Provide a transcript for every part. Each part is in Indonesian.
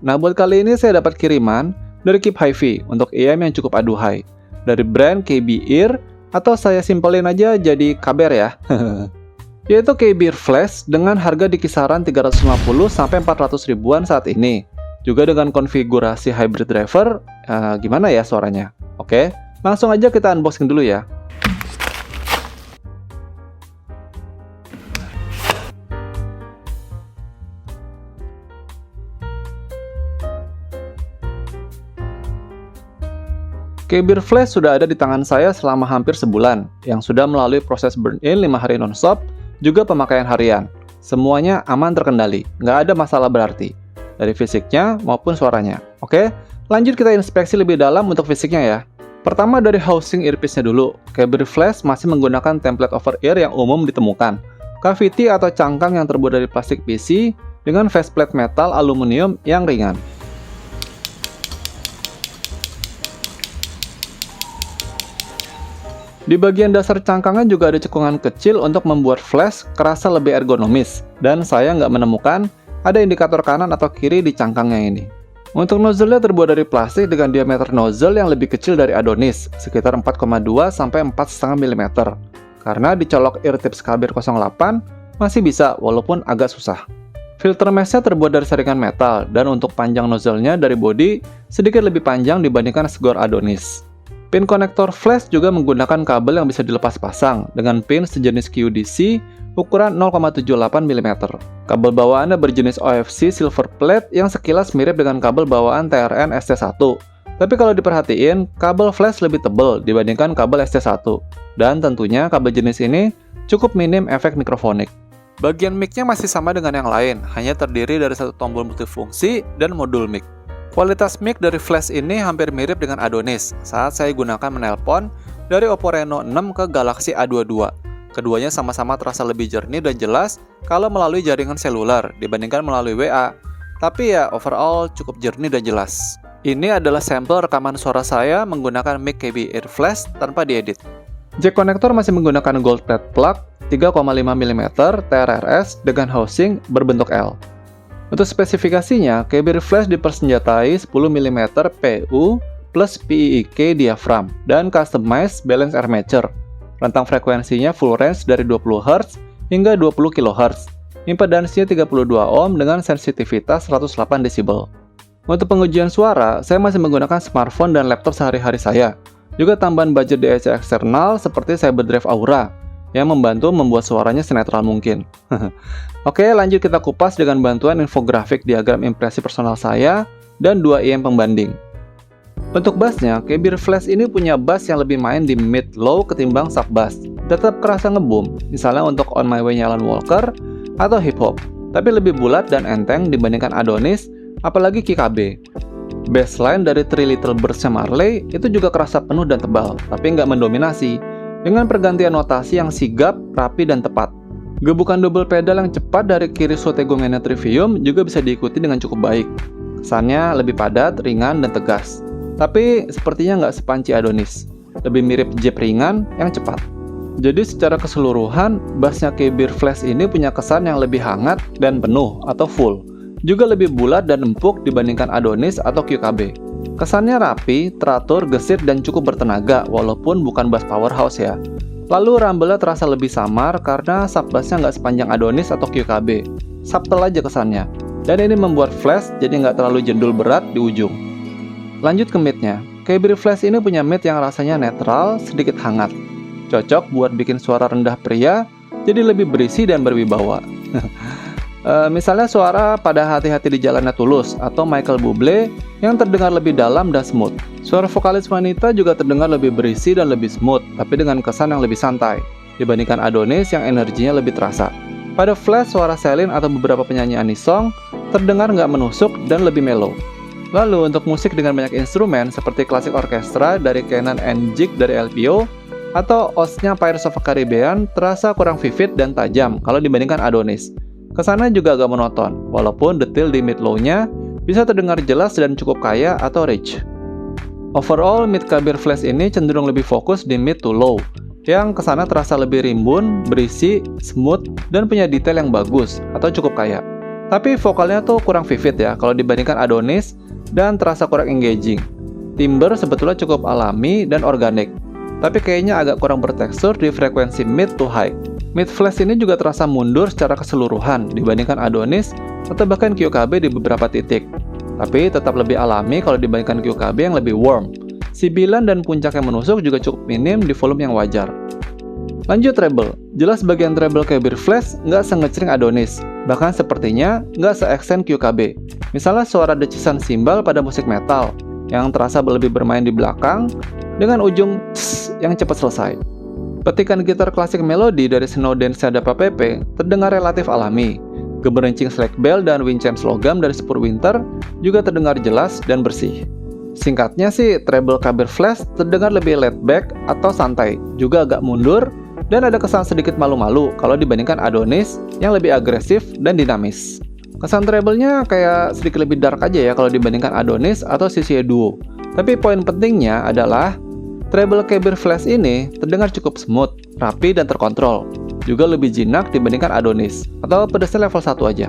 Nah, buat kali ini saya dapat kiriman dari Keep Hi-Fi untuk EM yang cukup aduhai. Dari brand KB Ear, atau saya simpelin aja jadi KBR ya. Yaitu KB Ear Flash dengan harga di kisaran 350 sampai 400 ribuan saat ini. Juga dengan konfigurasi hybrid driver, gimana ya suaranya? Oke, langsung aja kita unboxing dulu ya. KB Ear Flash sudah ada di tangan saya selama hampir sebulan, yang sudah melalui proses burn-in 5 hari non-stop, juga pemakaian harian. Semuanya aman terkendali, nggak ada masalah berarti, dari fisiknya maupun suaranya. Oke, lanjut kita inspeksi lebih dalam untuk fisiknya ya. Pertama dari housing earpiece-nya dulu, KB Ear Flash masih menggunakan template over-ear yang umum ditemukan. Cavity atau cangkang yang terbuat dari plastik PC dengan faceplate metal aluminium yang ringan. Di bagian dasar cangkangnya juga ada cekungan kecil untuk membuat flash kerasa lebih ergonomis, dan saya nggak menemukan ada indikator kanan atau kiri di cangkangnya ini. Untuk nozzle-nya terbuat dari plastik dengan diameter nozzle yang lebih kecil dari Adonis, sekitar 4,2 sampai 4,5 mm. Karena dicolok ear tips KB Ear 08 masih bisa walaupun agak susah. Filter mesh-nya terbuat dari saringan metal, dan untuk panjang nozzle-nya dari bodi sedikit lebin panjang dibandingkan segor Adonis. Pin konektor flash juga menggunakan kabel yang bisa dilepas pasang dengan pin sejenis QDC ukuran 0,78 mm. Kabel bawaannya berjenis OFC silver plate yang sekilas mirip dengan kabel bawaan TRN ST1. Tapi kalau diperhatiin, kabel flash lebih tebal dibandingkan kabel ST1. Dan tentunya kabel jenis ini cukup minim efek mikrofonik. Bagian mic-nya masih sama dengan yang lain, hanya terdiri dari satu tombol multifungsi dan modul mic. Kualitas mic dari flash ini hampir mirip dengan Adonis saat saya gunakan menelpon dari Oppo Reno 6 ke Galaxy A22. Keduanya sama-sama terasa lebih jernih dan jelas kalau melalui jaringan seluler dibandingkan melalui WA. Tapi ya overall cukup jernih dan jelas. Ini adalah sampel rekaman suara saya menggunakan mic KB Ear Flash tanpa diedit. Jack konektor masih menggunakan gold plate plug 3,5 mm TRRS dengan housing berbentuk L. Untuk spesifikasinya, KB Ear Flash dipersenjatai 10 mm PU plus PIIK diaphragm dan customized balance armature. Rentang frekuensinya full range dari 20 Hz hingga 20 kHz. Impedansinya 32 ohm dengan sensitivitas 108 dB. Untuk pengujian suara, saya masih menggunakan smartphone dan laptop sehari-hari saya. Juga tambahan budget DAC eksternal seperti CyberDrive Aura yang membantu membuat suaranya senetral mungkin. Oke, lanjut kita kupas dengan bantuan infografik diagram impresi personal saya dan 2 EM pembanding. Untuk bassnya, KB Ear Flash ini punya bass yang lebih main di mid-low ketimbang sub-bass. Tetap kerasa nge-boom, misalnya untuk On My Way-nya Alan Walker atau hip hop, tapi lebih bulat dan enteng dibandingkan Adonis, apalagi KKB. Bassline dari Three Little Birds-nya Marley itu juga kerasa penuh dan tebal, tapi nggak mendominasi, dengan pergantian notasi yang sigap, rapi, dan tepat. Gebukan double pedal yang cepat dari Kiri Sotego Mania Trivium juga bisa diikuti dengan cukup baik. Kesannya lebih padat, ringan, dan tegas. Tapi sepertinya nggak sepanci Adonis. Lebih mirip Jep ringan yang cepat. Jadi secara keseluruhan, bassnya KB Ear Flash ini punya kesan yang lebih hangat dan penuh atau full. Juga lebih bulat dan empuk dibandingkan Adonis atau QKB. Kesannya rapi, teratur, gesit, dan cukup bertenaga walaupun bukan bass powerhouse ya. Lalu rumble-nya terasa lebih samar karena sub-bass-nya nggak sepanjang Adonis atau QKB. Subtle aja kesannya. Dan ini membuat Flash jadi nggak terlalu jendul berat di ujung. Lanjut ke mid-nya. KB Ear Flash ini punya mid yang rasanya netral, sedikit hangat. Cocok buat bikin suara rendah pria, jadi lebih berisi dan berwibawa. Misalnya suara Pada Hati-Hati di Jalannya Tulus atau Michael Bublé yang terdengar lebih dalam dan smooth. Suara vokalis wanita juga terdengar lebih berisi dan lebih smooth, tapi dengan kesan yang lebih santai dibandingkan Adonis yang energinya lebih terasa. Pada Flash, suara Celine atau beberapa penyanyi anisong terdengar nggak menusuk dan lebih mellow. Lalu untuk musik dengan banyak instrumen seperti klasik orkestra dari Canon and Jig dari LPO atau OST-nya Pirates of the Caribbean terasa kurang vivid dan tajam kalau dibandingkan Adonis. Kesannya juga agak monoton, walaupun detail di mid-low-nya bisa terdengar jelas dan cukup kaya atau rich. Overall, mid KB Ear Flash ini cenderung lebih fokus di mid to low, yang kesana terasa lebih rimbun, berisi, smooth, dan punya detail yang bagus atau cukup kaya. Tapi vokalnya tuh kurang vivid ya kalau dibandingkan Adonis dan terasa kurang engaging. Timbre sebetulnya cukup alami dan organik, tapi kayaknya agak kurang bertekstur di frekuensi mid to high. Mid flash ini juga terasa mundur secara keseluruhan dibandingkan Adonis atau bahkan QKB di beberapa titik. Tapi tetap lebih alami kalau dibandingkan QKB yang lebih warm. Sibilan dan puncak yang menusuk juga cukup minim di volume yang wajar. Lanjut treble. Jelas bagian treble Kabir Flash nggak sengecring Adonis, bahkan sepertinya nggak se-extend QKB. Misalnya suara decisan simbal pada musik metal, yang terasa lebih bermain di belakang, dengan ujung tss yang cepat selesai. Petikan gitar klasik melodi dari Snowdance-nya Dapa Pepe terdengar relatif alami. Geberincing slack bell dan wind chimes logam dari Spurwinter juga terdengar jelas dan bersih. Singkatnya sih, treble Kabir Flash terdengar lebih laid back atau santai, juga agak mundur, dan ada kesan sedikit malu-malu kalau dibandingkan Adonis yang lebih agresif dan dinamis. Kesan treble-nya kayak sedikit lebih dark aja ya kalau dibandingkan Adonis atau Sisi Duo. Tapi poin pentingnya adalah treble Kabir Flash ini terdengar cukup smooth, rapi, dan terkontrol. Juga lebih jinak dibandingkan Adonis, atau pedesnya level 1 aja.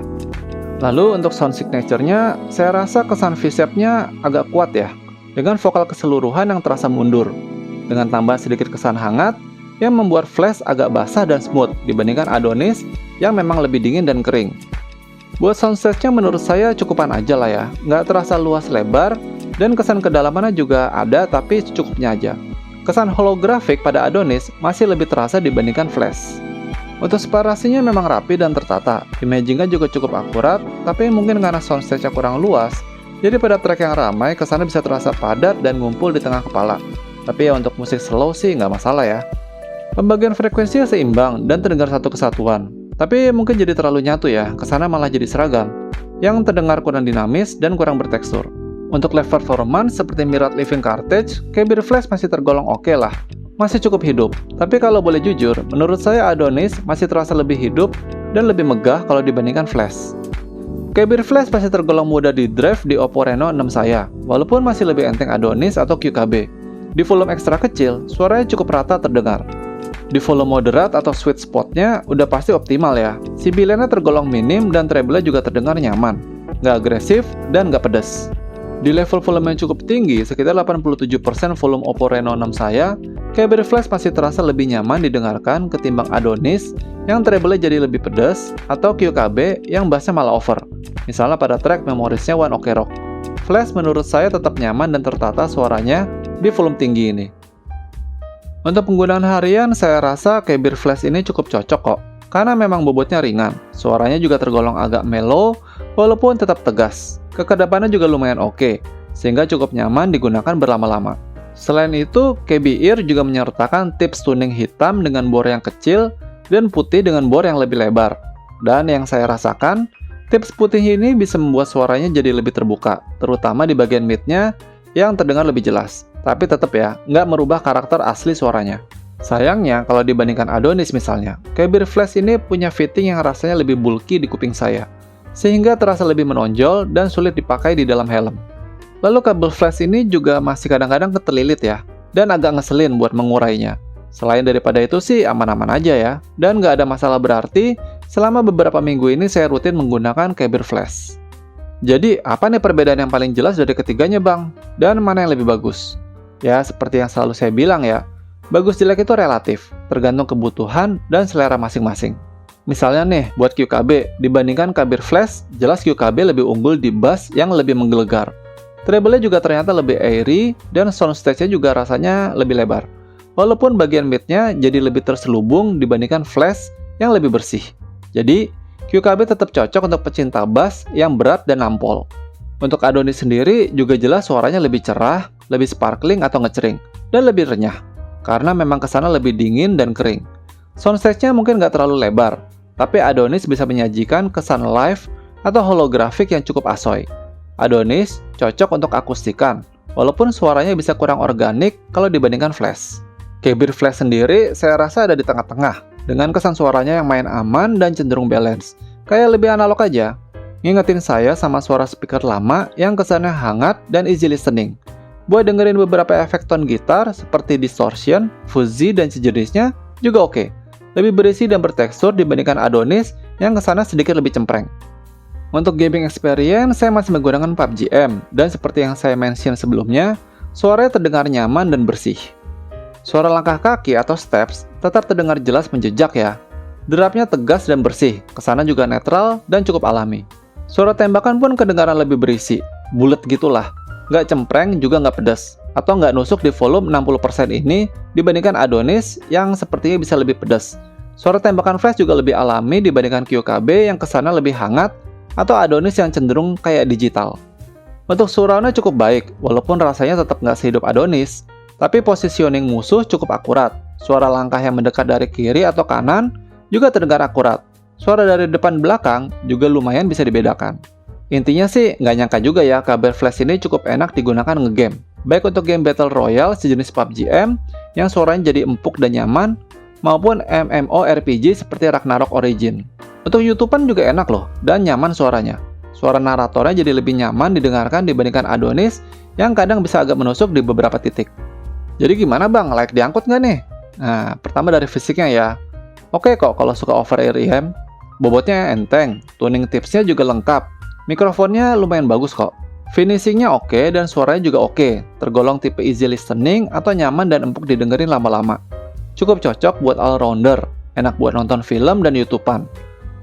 Lalu untuk sound signature-nya, saya rasa kesan V-shape-nya agak kuat ya, dengan vokal keseluruhan yang terasa mundur, dengan tambahan sedikit kesan hangat yang membuat Flash agak basah dan smooth dibandingkan Adonis yang memang lebih dingin dan kering. Buat soundstage-nya menurut saya cukupan aja lah ya, nggak terasa luas lebar, dan kesan kedalamannya juga ada tapi secukupnya aja. Kesan holografik pada Adonis masih lebih terasa dibandingkan Flash. Untuk separasinya memang rapi dan tertata, imagingnya juga cukup akurat, tapi mungkin karena soundstage-nya kurang luas, jadi pada track yang ramai kesannya bisa terasa padat dan ngumpul di tengah kepala. Tapi ya untuk musik slow sih nggak masalah ya. Pembagian frekuensinya seimbang dan terdengar satu kesatuan, tapi mungkin jadi terlalu nyatu ya, kesannya malah jadi seragam, yang terdengar kurang dinamis dan kurang bertekstur. Untuk live performance seperti Mirat Living Cartage, Kabir Flash masih tergolong oke lah. Masih cukup hidup, tapi kalau boleh jujur, menurut saya Adonis masih terasa lebih hidup dan lebih megah kalau dibandingkan Flash. Kabir Flash masih tergolong mudah di drive di Oppo Reno 6 saya, walaupun masih lebih enteng Adonis atau QKB. Di volume ekstra kecil, suaranya cukup rata terdengar. Di volume moderat atau sweet spot-nya udah pasti optimal ya. Sibilannya tergolong minim dan treble-nya juga terdengar nyaman, nggak agresif dan nggak pedas. Di level volume yang cukup tinggi, sekitar 87% volume Oppo Reno 6 saya, Kabir Flash masih terasa lebih nyaman didengarkan ketimbang Adonis yang treble-nya jadi lebih pedas atau QKB yang bassnya malah over. Misalnya pada track Memories-nya One Ok Rock. Flash menurut saya tetap nyaman dan tertata suaranya di volume tinggi ini. Untuk penggunaan harian, saya rasa Kabir Flash ini cukup cocok kok, karena memang bobotnya ringan, suaranya juga tergolong agak mellow, walaupun tetap tegas. Kekedapannya juga lumayan oke, sehingga cukup nyaman digunakan berlama-lama. Selain itu, KB Ear juga menyertakan tips tuning hitam dengan bore yang kecil dan putih dengan bore yang lebih lebar. Dan yang saya rasakan, tips putih ini bisa membuat suaranya jadi lebih terbuka, terutama di bagian mid-nya yang terdengar lebih jelas. Tapi tetap ya, nggak merubah karakter asli suaranya. Sayangnya, kalau dibandingkan Adonis misalnya, Kabir Flash ini punya fitting yang rasanya lebih bulky di kuping saya, sehingga terasa lebih menonjol dan sulit dipakai di dalam helm. Lalu kabel flash ini juga masih kadang-kadang ketelilit ya, dan agak ngeselin buat mengurainya. Selain daripada itu sih aman-aman aja ya, dan nggak ada masalah berarti selama beberapa minggu ini saya rutin menggunakan Kabir Flash. Jadi, apa nih perbedaan yang paling jelas dari ketiganya bang? Dan mana yang lebih bagus? Ya, seperti yang selalu saya bilang ya, bagus jelek itu relatif, tergantung kebutuhan dan selera masing-masing. Misalnya nih, buat QKB, dibandingkan Kabir Flash, jelas QKB lebih unggul di bass yang lebih menggelegar. Treble-nya juga ternyata lebih airy, dan soundstage-nya juga rasanya lebih lebar. Walaupun bagian mid-nya jadi lebih terselubung dibandingkan Flash yang lebih bersih. Jadi, QKB tetap cocok untuk pecinta bass yang berat dan nampol. Untuk Adonis sendiri juga jelas suaranya lebih cerah, lebih sparkling atau ngecering, dan lebih renyah, karena memang kesana lebih dingin dan kering. Soundstage-nya mungkin nggak terlalu lebar, tapi Adonis bisa menyajikan kesan live atau holografik yang cukup asoy. Adonis cocok untuk akustikan, walaupun suaranya bisa kurang organik kalau dibandingkan Flash. Kabir Flash sendiri saya rasa ada di tengah-tengah, dengan kesan suaranya yang main aman dan cenderung balance, kayak lebih analog aja. Ngingetin saya sama suara speaker lama yang kesannya hangat dan easy listening. Buat dengerin beberapa efek tone gitar seperti distortion, fuzzy, dan sejenisnya juga oke. Lebih berisi dan bertekstur dibandingkan Adonis yang kesannya sedikit lebih cempreng. Untuk gaming experience, saya masih menggunakan PUBG M, dan seperti yang saya mention sebelumnya, suaranya terdengar nyaman dan bersih. Suara langkah kaki atau steps tetap terdengar jelas menjejak ya. Derapnya tegas dan bersih, kesana juga netral dan cukup alami. Suara tembakan pun kedengaran lebih berisi, bulet gitulah. Nggak cempreng juga nggak pedas, atau nggak nusuk di volume 60% ini dibandingkan Adonis yang sepertinya bisa lebih pedas. Suara tembakan flash juga lebih alami dibandingkan QKB yang kesana lebih hangat, atau Adonis yang cenderung kayak digital. Untuk surround-nya cukup baik, walaupun rasanya tetap nggak sehidup Adonis, tapi positioning musuh cukup akurat. Suara langkah yang mendekat dari kiri atau kanan juga terdengar akurat. Suara dari depan belakang juga lumayan bisa dibedakan. Intinya sih, nggak nyangka juga ya kabar flash ini cukup enak digunakan ngegame. Baik untuk game Battle Royale sejenis PUBG M, yang suaranya jadi empuk dan nyaman, maupun MMORPG seperti Ragnarok Origin. Untuk YouTubean juga enak loh, dan nyaman suaranya. Suara naratornya jadi lebih nyaman didengarkan dibandingkan Adonis yang kadang bisa agak menusuk di beberapa titik. Jadi gimana bang, layak diangkut nggak nih? Nah, pertama dari fisiknya ya. Oke kok kalau suka over-ear IM. Bobotnya enteng, tuning tipsnya juga lengkap. Mikrofonnya lumayan bagus kok. Finishingnya oke dan suaranya juga oke. Tergolong tipe easy listening atau nyaman dan empuk didengerin lama-lama. Cukup cocok buat all-rounder, enak buat nonton film dan YouTubean.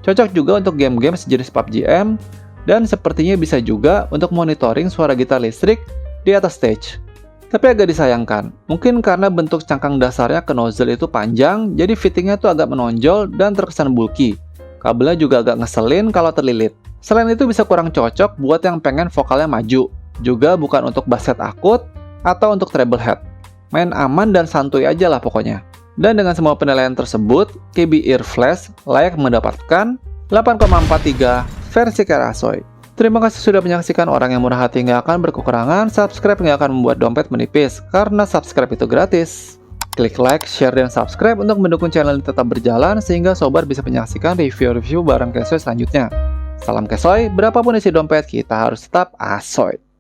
Cocok juga untuk game-game sejenis PUBG M, dan sepertinya bisa juga untuk monitoring suara gitar listrik di atas stage. Tapi agak disayangkan, mungkin karena bentuk cangkang dasarnya ke nozzle itu panjang, jadi fittingnya tuh agak menonjol dan terkesan bulky. Kabelnya juga agak ngeselin kalau terlilit. Selain itu bisa kurang cocok buat yang pengen vokalnya maju, juga bukan untuk bass head akut atau untuk treble head. Main aman dan santuy aja lah pokoknya. Dan dengan semua penilaian tersebut, KB Ear Flash layak mendapatkan 8,43 versi Kerasoy. Terima kasih sudah menyaksikan. Orang yang murah hati nggak akan berkekurangan, subscribe nggak akan membuat dompet menipis, karena subscribe itu gratis. Klik like, share, dan subscribe untuk mendukung channel ini tetap berjalan, sehingga sobat bisa menyaksikan review-review barang Kesoy selanjutnya. Salam Kesoy, berapapun isi dompet, kita harus tetap asoy.